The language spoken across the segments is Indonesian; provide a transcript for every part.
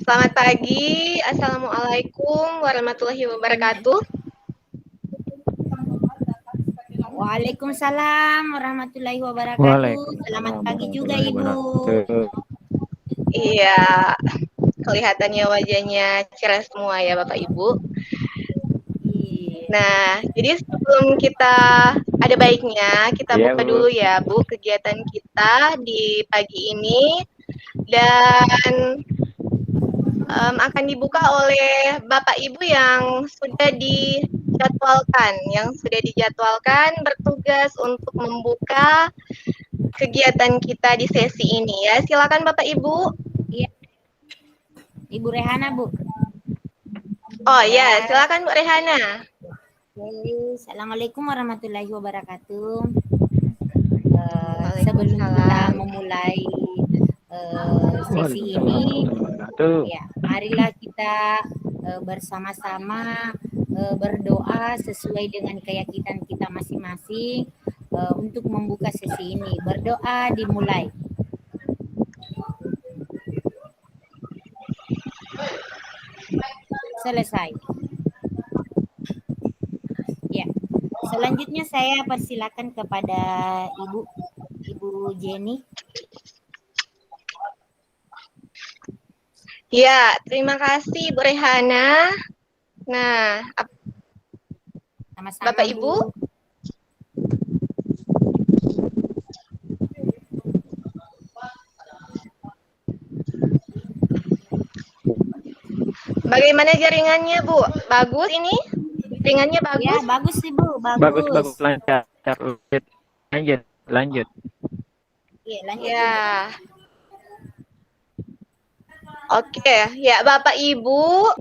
Selamat pagi, Assalamualaikum warahmatullahi wabarakatuh. Waalaikumsalam warahmatullahi wabarakatuh. Selamat Waalaikumsalam pagi juga warahmatullahi Ibu. wabarakatuh. Iya, kelihatannya wajahnya cerah semua ya Bapak Ibu. Iya. Nah, jadi sebelum kita ada baiknya kita Iya, buka Bu. dulu ya Bu kegiatan kita di pagi ini dan akan dibuka oleh Bapak Ibu yang sudah dijadwalkan bertugas untuk membuka kegiatan kita di sesi ini ya. Silakan Bapak Ibu. Iya. Ibu Rehana, Bu. Oh ya, silakan Bu Rehana. Oke. Assalamualaikum warahmatullahi wabarakatuh. Sebelum Waalaikumsalam. kita memulai sesi ini, ya, marilah kita bersama-sama berdoa sesuai dengan keyakinan kita masing-masing untuk membuka sesi ini. Berdoa dimulai. Selesai. Ya. Selanjutnya saya persilakan kepada Ibu Jenny. Ya, terima kasih Bu Rehana. Nah, Sama-sama, Bapak Ibu. Bagaimana jaringannya Bu? Bagus ini? Jaringannya bagus? Ya, bagus Ibu, Bagus, lancar. Lanjut. Iya, lanjut. Ya. Oke, ya Bapak Ibu,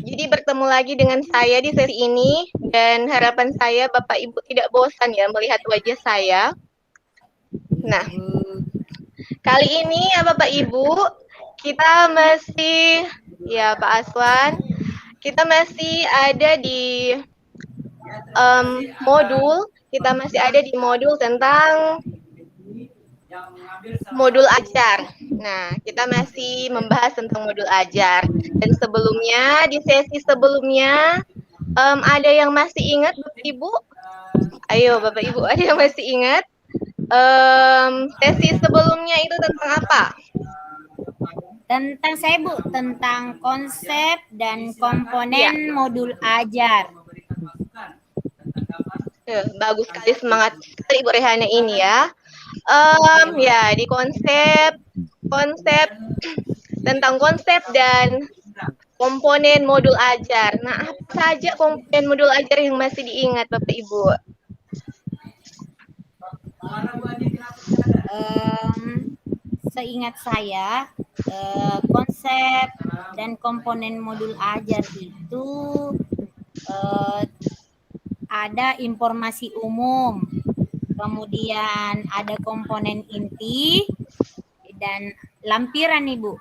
jadi bertemu lagi dengan saya di sesi ini dan harapan saya Bapak Ibu tidak bosan ya melihat wajah saya. Nah, kali ini ya Bapak Ibu, kita masih, ya Pak Aswan, kita masih ada di modul tentang modul ajar. Nah, kita masih membahas tentang modul ajar. Dan sebelumnya, di sesi sebelumnya, ada yang masih ingat Bapak Ibu? Ayo Bapak Ibu, ada yang masih ingat? Sesi sebelumnya itu tentang apa? Tentang saya Bu, tentang konsep dan komponen modul ajar. Bagus sekali, semangat sekali Ibu Rehana ini ya. Ya, di konsep tentang konsep dan komponen modul ajar. Nah, apa saja komponen modul ajar yang masih diingat Bapak Ibu? Seingat saya, konsep dan komponen modul ajar itu ada informasi umum, kemudian ada komponen inti dan lampiran Ibu.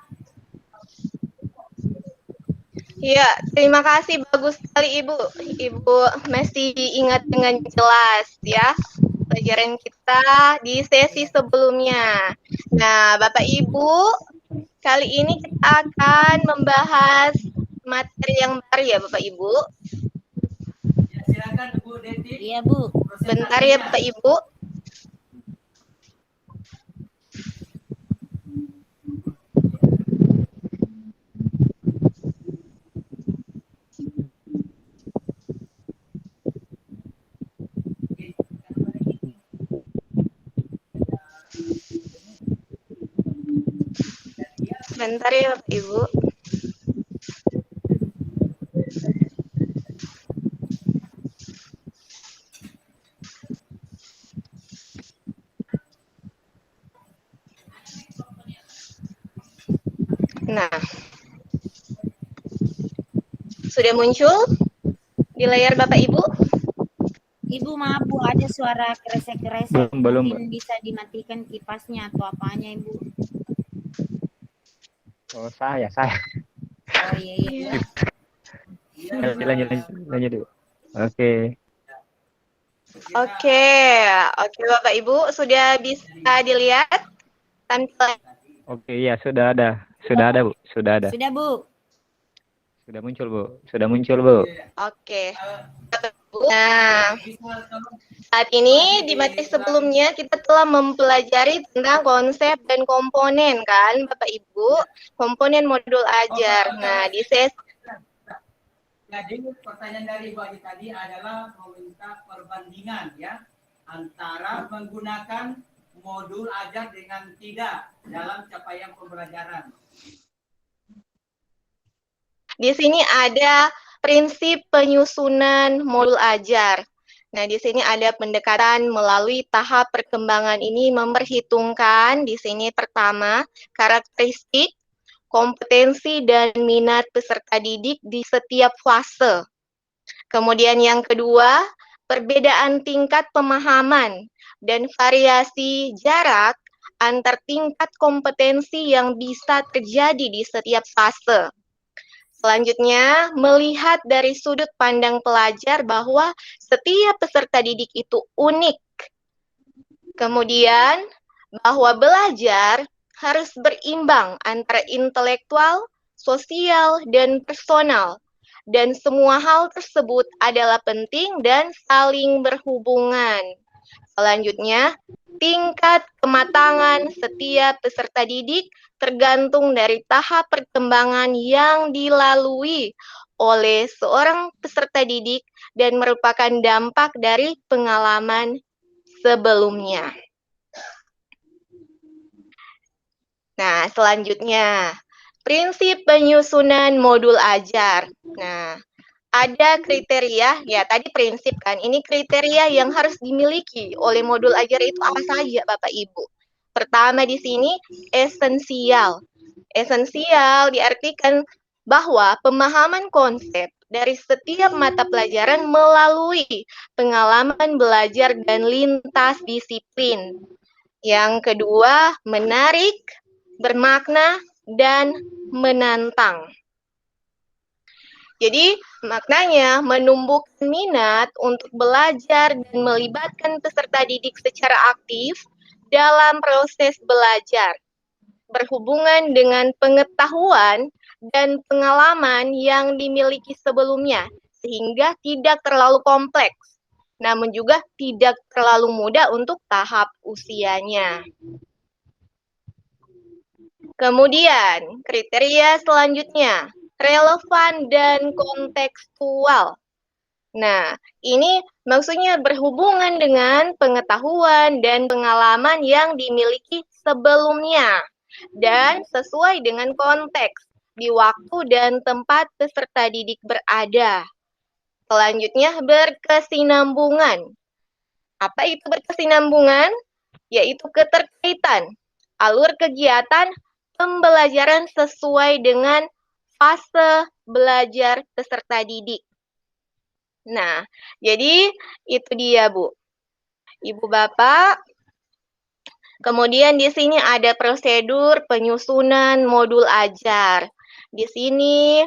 Iya, terima kasih, bagus sekali Ibu. Ibu masih ingat dengan jelas ya pelajaran kita di sesi sebelumnya. Nah, Bapak Ibu, kali ini kita akan membahas materi yang baru ya Bapak Ibu. Silakan Bu Deti. Iya Bu. Bentar ya Bapak Ibu. Bentar ya Bapak Ibu. Nah, sudah muncul di layar Bapak Ibu? Ibu maaf Bu, ada suara kresek-kresek. Belum. Mungkin bisa dimatikan kipasnya atau apanya Ibu? Oh, saya. Oh iya. Lanjut dulu. Oke. Oke Bapak Ibu, sudah bisa dilihat tampilan? Oke, ya sudah ada. Sudah ada, Bu. Sudah ada. Sudah, Bu. Sudah muncul, Bu. Sudah muncul, Bu. Oke. Nah, saat ini di materi sebelumnya kita telah mempelajari tentang konsep dan komponen kan, Bapak Ibu, komponen modul ajar. Nah, di sesi Jadi pertanyaan dari Bu Adi tadi adalah meminta perbandingan ya antara menggunakan modul ajar dengan tidak dalam capaian pembelajaran. di sini ada prinsip penyusunan modul ajar. Nah, di sini ada pendekatan melalui tahap perkembangan ini memperhitungkan di sini pertama karakteristik, kompetensi dan minat peserta didik di setiap fase. Kemudian yang kedua, perbedaan tingkat pemahaman dan variasi jarak antar tingkat kompetensi yang bisa terjadi di setiap fase. Selanjutnya, melihat dari sudut pandang pelajar bahwa setiap peserta didik itu unik. Kemudian, bahwa belajar harus berimbang antara intelektual, sosial, dan personal. Dan semua hal tersebut adalah penting dan saling berhubungan. Selanjutnya, tingkat kematangan setiap peserta didik tergantung dari tahap perkembangan yang dilalui oleh seorang peserta didik dan merupakan dampak dari pengalaman sebelumnya. Nah, selanjutnya, prinsip penyusunan modul ajar. Nah, ada kriteria, ya tadi prinsip kan, ini kriteria yang harus dimiliki oleh modul ajar itu apa saja Bapak Ibu. Pertama di sini, esensial. Esensial diartikan bahwa pemahaman konsep dari setiap mata pelajaran melalui pengalaman belajar dan lintas disiplin. Yang kedua, menarik, bermakna, dan menantang. Jadi, maknanya menumbuhkan minat untuk belajar dan melibatkan peserta didik secara aktif dalam proses belajar, berhubungan dengan pengetahuan dan pengalaman yang dimiliki sebelumnya, sehingga tidak terlalu kompleks, namun juga tidak terlalu mudah untuk tahap usianya. Kemudian, kriteria selanjutnya, relevan dan kontekstual. Nah, ini maksudnya berhubungan dengan pengetahuan dan pengalaman yang dimiliki sebelumnya dan sesuai dengan konteks di waktu dan tempat peserta didik berada. Selanjutnya, berkesinambungan. Apa itu berkesinambungan? Yaitu keterkaitan alur kegiatan pembelajaran sesuai dengan fase belajar peserta didik. Nah, jadi itu dia, Bu. Ibu Bapak. Kemudian di sini ada prosedur penyusunan modul ajar. Di sini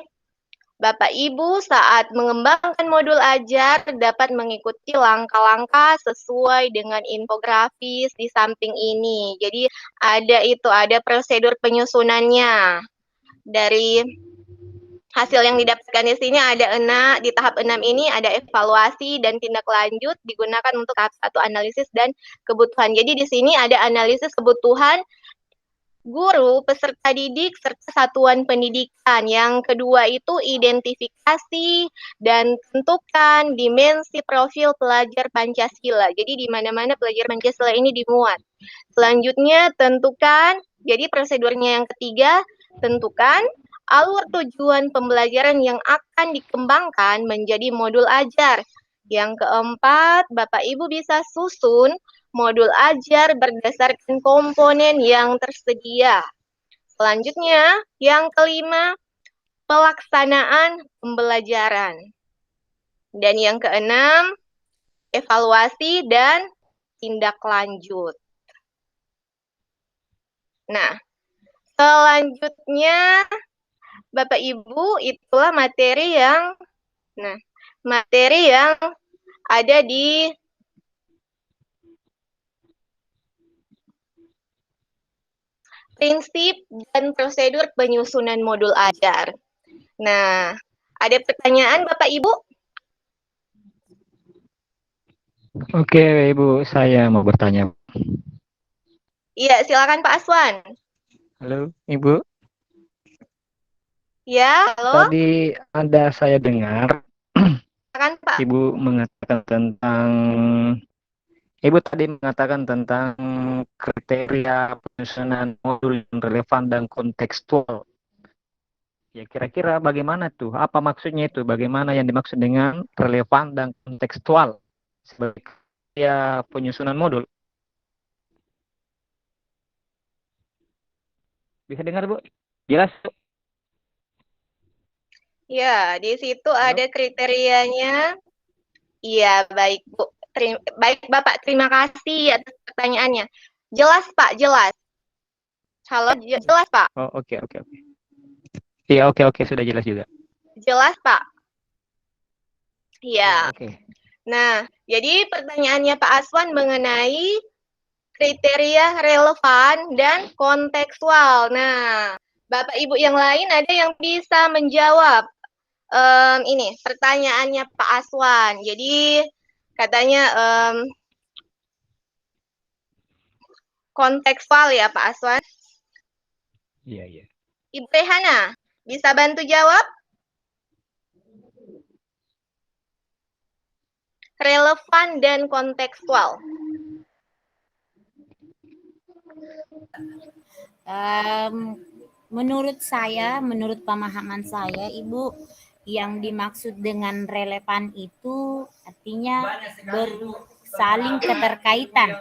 Bapak Ibu saat mengembangkan modul ajar dapat mengikuti langkah-langkah sesuai dengan infografis di samping ini. Jadi ada prosedur penyusunannya. Dari hasil yang didapatkan di sini di tahap 6 ini ada evaluasi dan tindak lanjut digunakan untuk tahap 1 analisis dan kebutuhan. Jadi di sini ada analisis kebutuhan guru, peserta didik, serta satuan pendidikan. Yang kedua itu identifikasi dan tentukan dimensi profil pelajar Pancasila. Jadi di mana-mana pelajar Pancasila ini dimuat. Selanjutnya tentukan, jadi prosedurnya yang ketiga, tentukan alur tujuan pembelajaran yang akan dikembangkan menjadi modul ajar. Yang keempat, Bapak Ibu bisa susun modul ajar berdasarkan komponen yang tersedia. Selanjutnya, yang kelima, pelaksanaan pembelajaran. Dan yang keenam, evaluasi dan tindak lanjut. Nah, selanjutnya Bapak Ibu itulah materi yang ada di prinsip dan prosedur penyusunan modul ajar. Nah, ada pertanyaan Bapak Ibu? Oke, Ibu, saya mau bertanya. Iya, silakan Pak Aswan. Halo, Ibu. Ya, halo. Tadi ada saya dengar Silakan Pak. Ibu tadi mengatakan tentang kriteria penyusunan modul yang relevan dan kontekstual. Ya, kira-kira bagaimana tuh? Apa maksudnya itu? Bagaimana yang dimaksud dengan relevan dan kontekstual sebagai kriteria penyusunan modul? Bisa dengar, Bu? Jelas? Ya, di situ Halo? ada kriterianya. Iya, baik Bu. Baik Bapak, terima kasih atas pertanyaannya. Jelas Pak, jelas. Halo, jelas Pak. Oh, oke. Iya, oke, sudah jelas juga. Jelas Pak. Ya, Iya. oke. Nah, jadi pertanyaannya Pak Aswan mengenai kriteria relevan dan kontekstual. Nah, Bapak Ibu yang lain ada yang bisa menjawab ini pertanyaannya Pak Aswan. Jadi katanya kontekstual ya Pak Aswan. Iya. Ibu Rehana, bisa bantu jawab? Relevan dan kontekstual. Menurut saya, menurut pemahaman saya, Ibu, yang dimaksud dengan relevan itu artinya saling keterkaitan.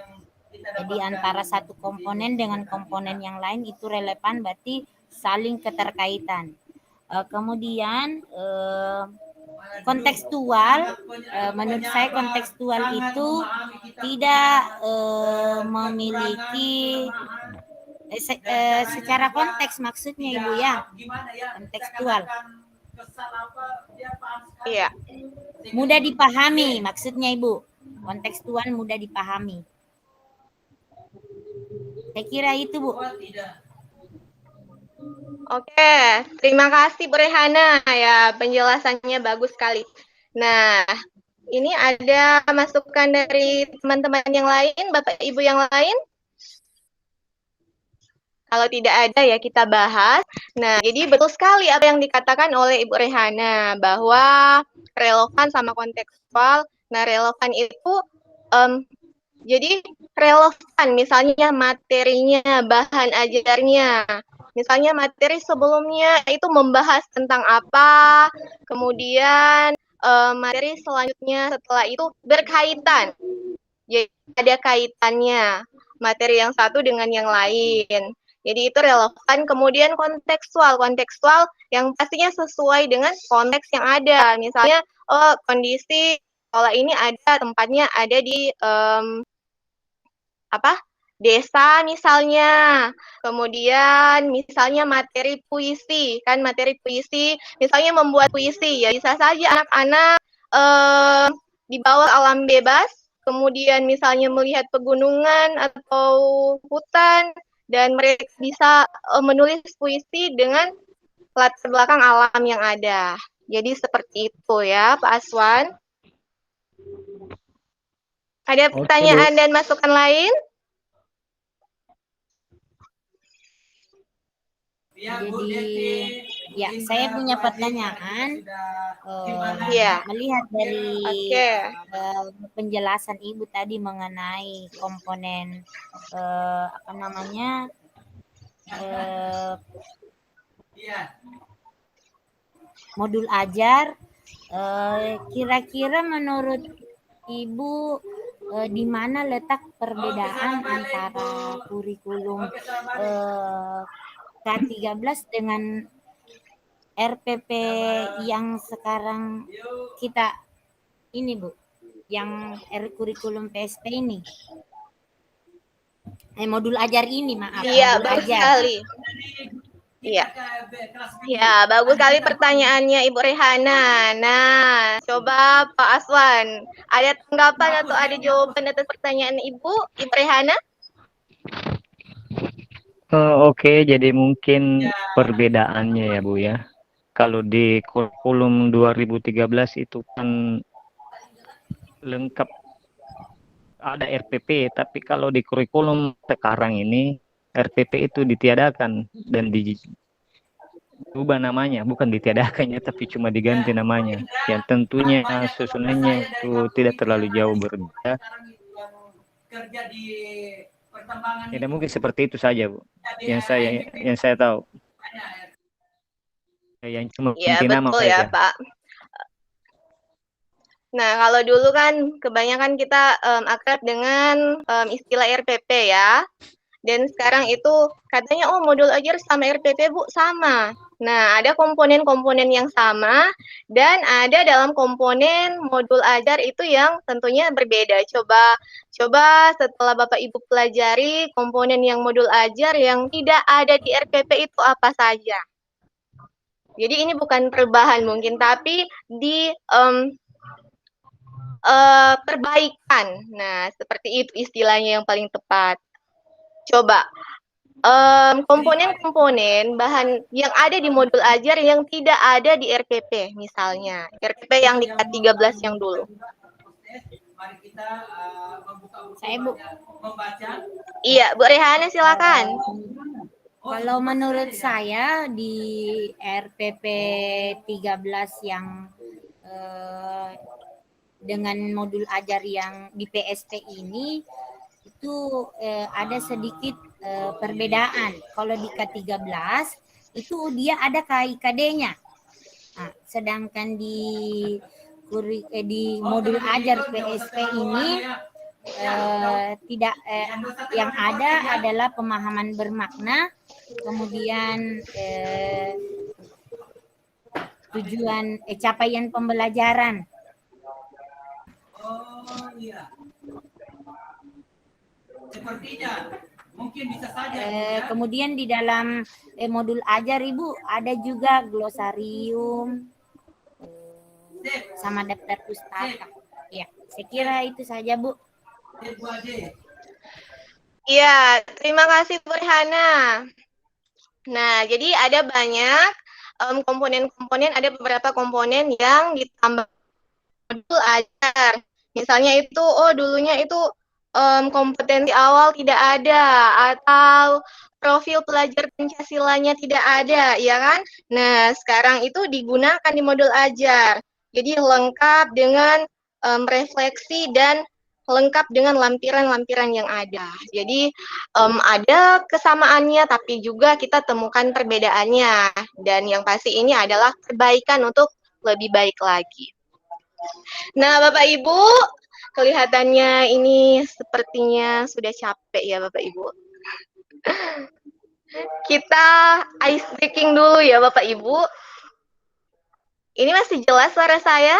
Jadi antara satu komponen dengan komponen yang lain itu relevan, berarti saling keterkaitan. Kemudian kontekstual, menurut saya kontekstual itu tidak memiliki secara konteks maksudnya Ibu ya, kontekstual. Iya. Mudah dipahami maksudnya Ibu, kontekstual mudah dipahami. Saya kira itu Bu. Oke, terima kasih Bu Rehana ya, penjelasannya bagus sekali. Nah, ini ada masukan dari teman-teman yang lain, Bapak Ibu yang lain? Kalau tidak ada ya kita bahas. Nah, jadi betul sekali apa yang dikatakan oleh Ibu Rehana bahwa relevan sama kontekstual. Nah, relevan itu jadi relevan misalnya materinya, bahan ajarnya. Misalnya materi sebelumnya itu membahas tentang apa, kemudian materi selanjutnya setelah itu berkaitan. Jadi ada kaitannya materi yang satu dengan yang lain. Jadi itu relevan. Kemudian kontekstual yang pastinya sesuai dengan konteks yang ada. Misalnya kondisi sekolah ini ada tempatnya ada di desa misalnya. Kemudian misalnya materi puisi, misalnya membuat puisi ya bisa saja anak-anak di bawah alam bebas, kemudian misalnya melihat pegunungan atau hutan dan mereka bisa menulis puisi dengan latar belakang alam yang ada. Jadi seperti itu ya Pak Aswan. Ada pertanyaan dan masukan lain? Jadi ya saya punya pertanyaan melihat dari penjelasan Ibu tadi mengenai komponen modul ajar, kira-kira menurut Ibu di mana letak perbedaan antara kurikulum K13 dengan RPP yang sekarang kita ini Bu, yang kurikulum PSP ini, modul ajar ini maaf. Iya, bagus sekali. Iya. Ya, bagus sekali pertanyaannya Ibu Rehana. Nah, coba Pak Aswan, ada tanggapan atau ada jawaban atas pertanyaan Ibu Rehana? Oke, jadi mungkin perbedaannya ya Bu ya. Kalau di kurikulum 2013 itu kan lengkap ada RPP, tapi kalau di kurikulum sekarang ini RPP itu ditiadakan dan diubah namanya, bukan ditiadakannya tapi cuma diganti namanya. Yang tentunya susunannya itu tidak terlalu jauh berbeda. Kerja di pertambangan Tidak mungkin seperti itu saja Bu. Yang saya tahu. Yang cuma Ya, ganti nama betul ya, saja. Pak. Nah, kalau dulu kan kebanyakan kita akrab dengan istilah RPP ya. Dan sekarang itu katanya, oh modul ajar sama RPP Bu, sama. Nah, ada komponen-komponen yang sama dan ada dalam komponen modul ajar itu yang tentunya berbeda. Coba setelah Bapak Ibu pelajari komponen yang modul ajar yang tidak ada di RPP itu apa saja. Jadi ini bukan perubahan mungkin, tapi di perbaikan. Nah, seperti itu istilahnya yang paling tepat. Coba komponen-komponen bahan yang ada di modul ajar yang tidak ada di RPP, misalnya RPP yang di K13 yang dulu. Mari kita membuka Saya Bu. membaca. Iya, Bu Rehana silakan. Kalau menurut saya di RPP 13 yang dengan modul ajar yang di PSP ini itu ada sedikit perbedaan. Kalau di K13 itu dia ada KIKD-nya. Nah, sedangkan di modul ajar PSP ini tidak yang ada adalah pemahaman bermakna, kemudian tujuan capaian pembelajaran. Oh iya. Sepertinya mungkin bisa saja. Kemudian di dalam modul ajar Ibu ada juga glosarium sama daftar pustaka. Ya, saya kira itu saja Bu. Iya, terima kasih Bu Rehana. Nah, jadi ada banyak komponen-komponen, ada beberapa komponen yang ditambah modul ajar. Misalnya itu, oh dulunya itu kompetensi awal tidak ada, atau profil pelajar Pancasilanya tidak ada, ya kan? Nah, sekarang itu digunakan di modul ajar. Jadi lengkap dengan refleksi dan lengkap dengan lampiran-lampiran yang ada. Jadi ada kesamaannya, tapi juga kita temukan perbedaannya. Dan yang pasti ini adalah perbaikan untuk lebih baik lagi. Nah, Bapak Ibu, kelihatannya ini sepertinya sudah capek ya Bapak Ibu. Kita ice breaking dulu ya Bapak Ibu. Ini masih jelas suara saya?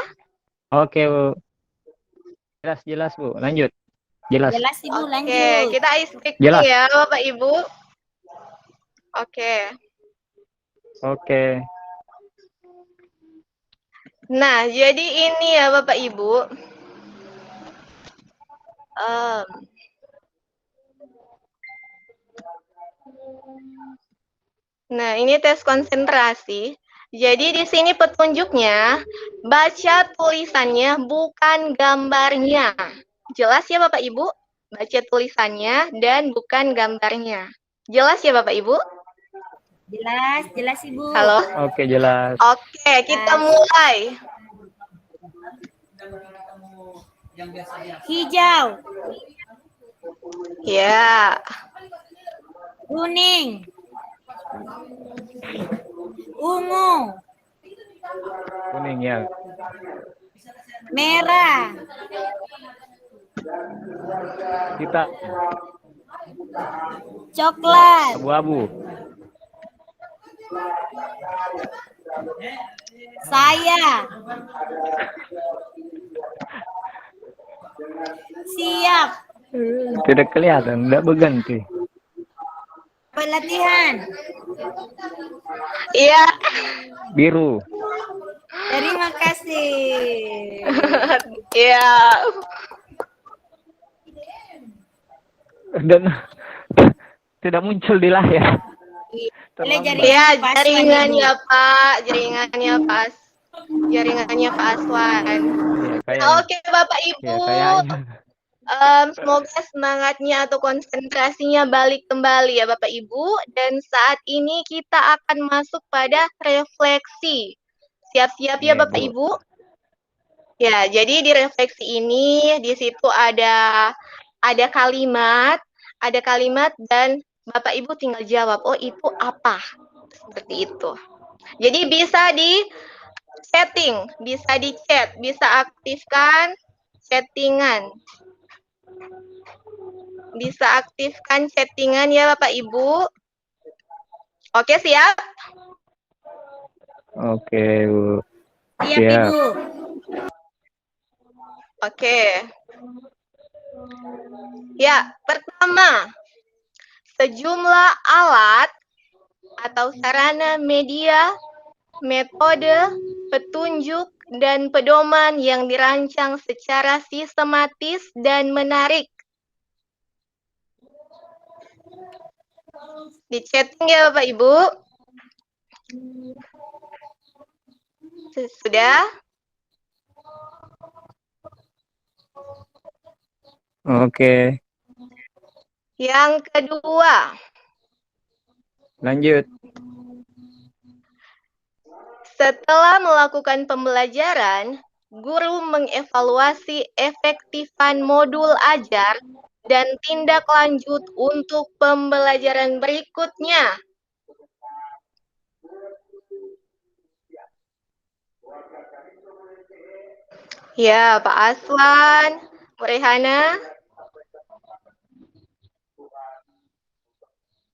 Oke Bu. Jelas Bu. Lanjut. Jelas. Jelas Ibu, lanjut. Oke, kita ice breaking ya Bapak Ibu. Oke. Nah, jadi ini ya Bapak Ibu. Nah, ini tes konsentrasi. Jadi di sini petunjuknya, baca tulisannya bukan gambarnya. Jelas ya Bapak Ibu? Baca tulisannya dan bukan gambarnya. Jelas ya Bapak Ibu? Jelas Ibu. Halo? Oke, jelas. Oke, kita mulai. Hijau. Ya. Kuning. Ungu. Kuning ya. Merah. Hitam. Coklat. Abu-abu. Saya. Siap. Tidak kelihatan, tidak berganti. Pelatihan. Iya. Biru. Terima kasih. Iya. tidak muncul di layar. Boleh Terlambat. jaringan Ya, Pak Aswan, jaringannya Ibu. Pak, jaringannya Pak Aswan. Iya, kayak Nah, oke Bapak ya Ibu, kayaknya. semoga semangatnya atau konsentrasinya balik kembali ya Bapak Ibu. Dan saat ini kita akan masuk pada refleksi. Siap-siap ya Iya, Bapak Bu. Ibu. Ya, jadi di refleksi ini di situ ada kalimat dan Bapak Ibu tinggal jawab, oh itu apa? Seperti itu. Jadi bisa di setting, bisa di chat, bisa aktifkan chattingan. Bisa aktifkan chattingan ya Bapak Ibu. Oke, siap? Oke, Bu. Siap, Siap. Ibu. Oke. Ya, pertama, sejumlah alat atau sarana media, metode, petunjuk, dan pedoman yang dirancang secara sistematis dan menarik. Di chatting ya Bapak Ibu. Sudah? Oke, Yang kedua, lanjut. setelah melakukan pembelajaran, guru mengevaluasi efektifan modul ajar dan tindak lanjut untuk pembelajaran berikutnya. Ya, Pak Aswan, Bu Rehana.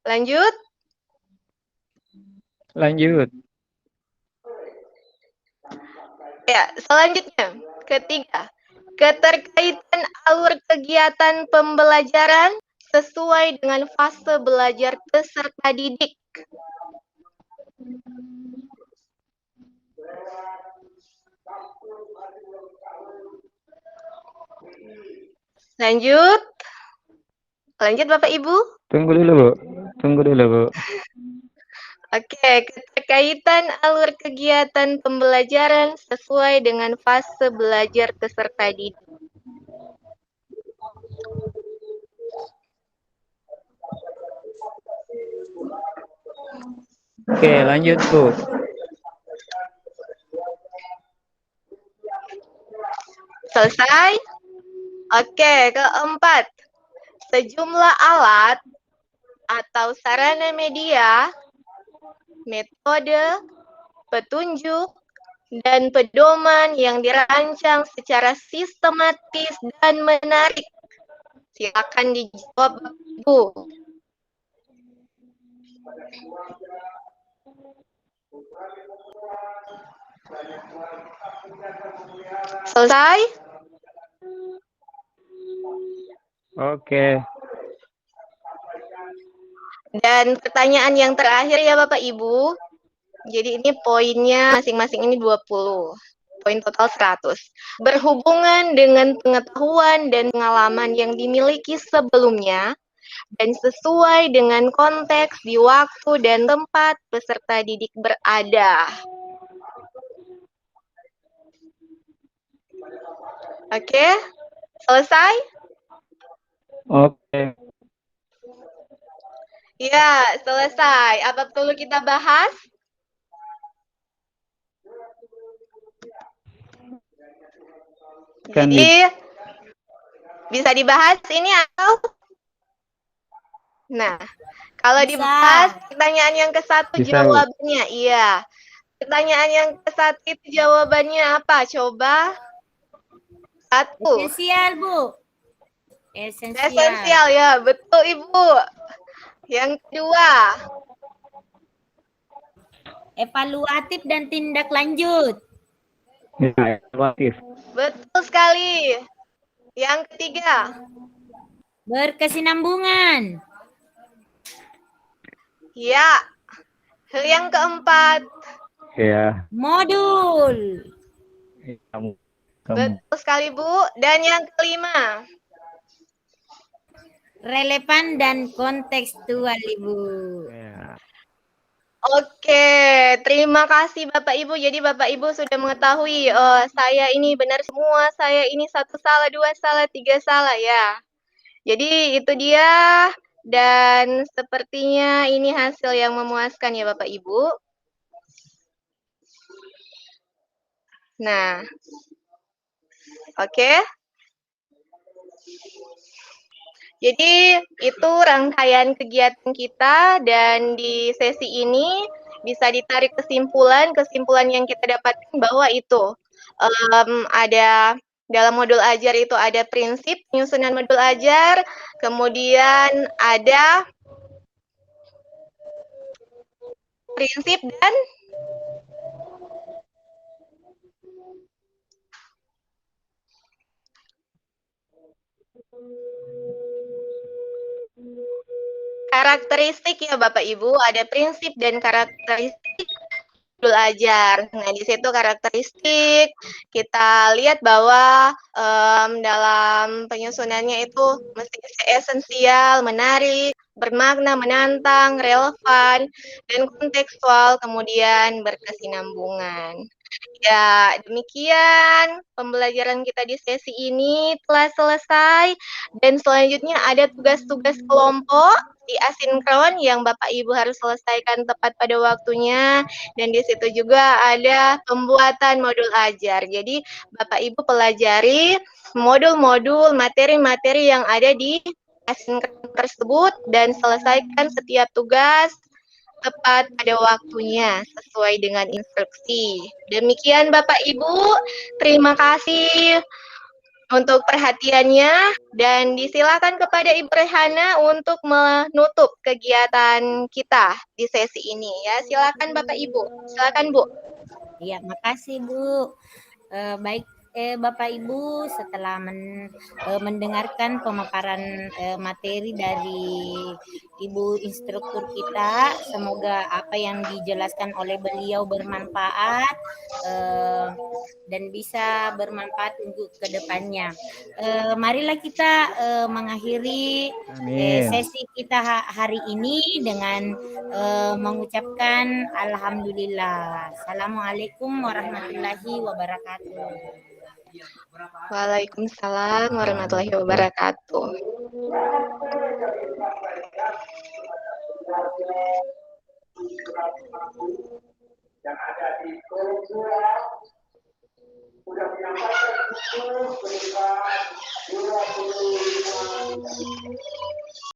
Lanjut. Lanjut. Ya, selanjutnya. Ketiga, keterkaitan alur kegiatan pembelajaran sesuai dengan fase belajar peserta didik. Lanjut. Lanjut Bapak Ibu. Tunggu dulu, Bu. Tunggu dulu, Bu. Oke, keterkaitan alur kegiatan pembelajaran sesuai dengan fase belajar peserta didik. Oke, lanjut, Bu. Selesai? Oke, keempat. Sejumlah alat atau sarana media, metode, petunjuk, dan pedoman yang dirancang secara sistematis dan menarik. Silakan dijawab, Bu. Selesai? Oke. Dan pertanyaan yang terakhir ya Bapak Ibu. Jadi ini poinnya masing-masing ini 20. Poin total 100. Berhubungan dengan pengetahuan dan pengalaman yang dimiliki sebelumnya dan sesuai dengan konteks di waktu dan tempat peserta didik berada. Oke? Selesai? Oke. Ya, selesai. Apa perlu kita bahas? Kan Jadi, bisa dibahas ini atau? Nah, kalau Bisa. dibahas pertanyaan yang ke-1 Bisa, Bu. jawabannya, iya. Pertanyaan yang ke-1 itu jawabannya apa? Coba. 1. Esensial, Bu. Esensial. Esensial ya, betul Ibu. Yang kedua, Evaluatif dan tindak lanjut. Ya, evaluatif. betul sekali. Yang ketiga, Berkesinambungan. ya. Yang keempat, Ya. Modul. Kamu. betul sekali Bu. Dan yang kelima, relevan dan kontekstual, Ibu. Ya. Oke, terima kasih Bapak Ibu. Jadi Bapak Ibu sudah mengetahui saya ini benar semua, saya ini satu salah, dua salah, tiga salah ya. Jadi itu dia dan sepertinya ini hasil yang memuaskan ya Bapak Ibu. Nah, oke. Jadi itu rangkaian kegiatan kita dan di sesi ini bisa ditarik kesimpulan yang kita dapatkan bahwa itu ada dalam modul ajar itu ada prinsip penyusunan modul ajar, kemudian ada prinsip dan karakteristik ya Bapak Ibu, ada prinsip dan karakteristik modul ajar. Nah, di situ karakteristik kita lihat bahwa dalam penyusunannya itu mesti esensial, menarik, bermakna, menantang, relevan, dan kontekstual, kemudian berkesinambungan. Ya, demikian pembelajaran kita di sesi ini telah selesai dan selanjutnya ada tugas-tugas kelompok di asinkron yang Bapak Ibu harus selesaikan tepat pada waktunya dan di situ juga ada pembuatan modul ajar. Jadi Bapak Ibu pelajari modul-modul materi-materi yang ada di asinkron tersebut dan selesaikan setiap tugas tepat pada waktunya sesuai dengan instruksi. Demikian Bapak Ibu, terima kasih untuk perhatiannya dan disilakan kepada Ibu Rehana untuk menutup kegiatan kita di sesi ini ya. Silakan Bapak Ibu. Silakan Bu. Ya, makasih Bu. Baik Bapak Ibu, setelah mendengarkan pemaparan materi dari Ibu instruktur kita, semoga apa yang dijelaskan oleh beliau bermanfaat dan bisa bermanfaat untuk kedepannya. Marilah kita mengakhiri sesi kita hari ini dengan mengucapkan alhamdulillah. Assalamualaikum warahmatullahi wabarakatuh. Waalaikumsalam warahmatullahi wabarakatuh. Yang ada di sudah menyampaikan itu